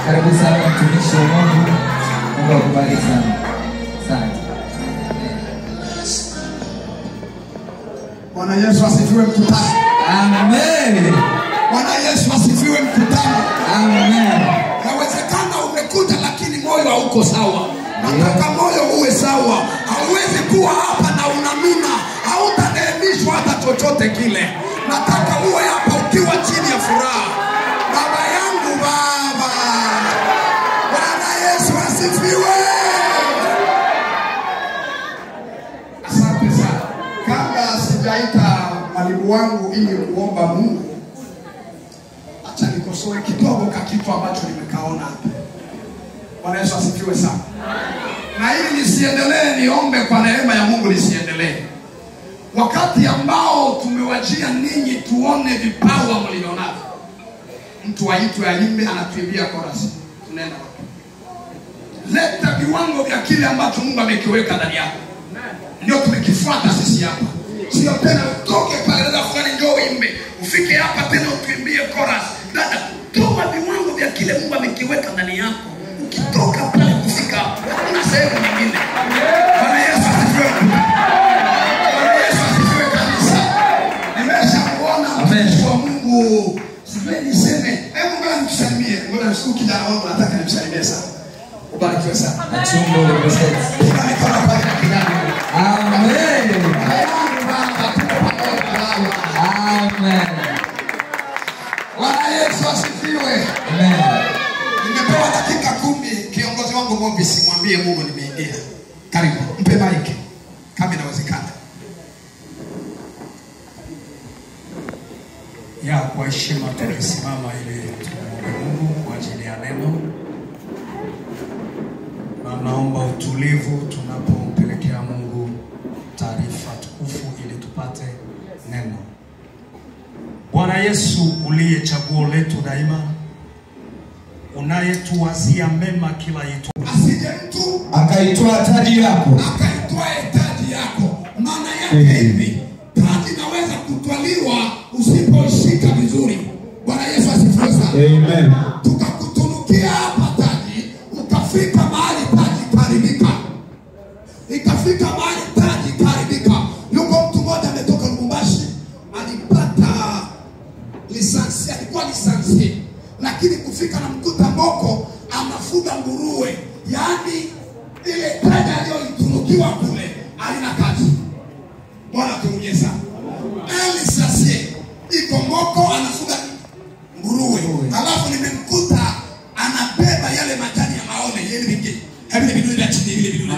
Karibu sana mtumishi wa Mungu. Mungu akubariki sana. Asante. Bwana Yesu asifiwe mkutano. Amen. Bwana Yesu asifiwe mkutano. Amen. Yawezekana umekuja lakini moyo hauko sawa. Nataka moyo uwe sawa. Hauwezi kuwa hapa na unanuna. Hautaneemishwa hata chochote kile. Nataka uwe hapa ukiwa chini ya furaha. Baba yangu baba. Bwana Yesu asifiwe. Asante sana. Kabla sijaita mwalimu wangu ili kuomba Mungu, acha nikosoe kidogo kwa kitu ambacho nimekaona hapa. Bwana Yesu asifiwe sana. Na ili nisiendelee, niombe kwa neema ya Mungu nisiendelee. Wakati ambao tumewajia ninyi tuone vipawa mlionavyo. Mtu aitwe aimbe anatuimbia chorus. Tunaenda wapi? Leta viwango vya kile ambacho Mungu amekiweka ndani yako. Ndio tumekifuata sisi hapa. Sio tena utoke pale dada fulani njoo imbe. Ufike hapa tena utuimbie chorus. Dada, toa viwango vya kile Mungu amekiweka ndani yako. Ukitoka pale kufika hakuna sehemu nyingine. Bwana Yesu asifiwe. Bwana Yesu asifiwe kanisa. Nimeshamuona mtumishi wa Mungu. Sivyo niseme, hebu ngoja nikusalimie. Ngoja nisiku kijana wangu nataka nimsalimie sana. Ubarikiwe sana. Achumbo represent. Amen. Amen. Bwana Yesu asifiwe. Amen. Nimepewa dakika 10, kiongozi wangu Mombi simwambie Mungu nimeingia. Karibu, mpe mic kama inawezekana. Ya kwa heshima tumesimama ili tumwombe Mungu kwa ajili ya neno. Na naomba utulivu tunapompelekea Mungu taarifa tukufu ili tupate neno. Bwana Yesu uliye chaguo letu daima, unayetuwazia mema kila itu. Asije mtu akaitoa taji yako. Akaitoa taji yako. Maana yake hivi, taji inaweza kutwaliwa usiposhika vizuri. Bwana Yesu asifiwe sana. Amen. Tukakutunukia hapa taji, ukafika mahali taji karibika. Ikafika mahali taji karibika. Yuko mtu mmoja ametoka Lubumbashi, alipata lisansi, alikuwa lisansi, lakini kufika na mkuta Mboko anafuga nguruwe. Yaani ile taji aliyoitunukiwa kule haina kazi. Bwana tuonyesha. Lisansi iko Mboko anafuga nguruwe. Alafu nimemkuta anabeba yale majani ya maone yale vingi. Hebu vidudu vya chini vile vidudu.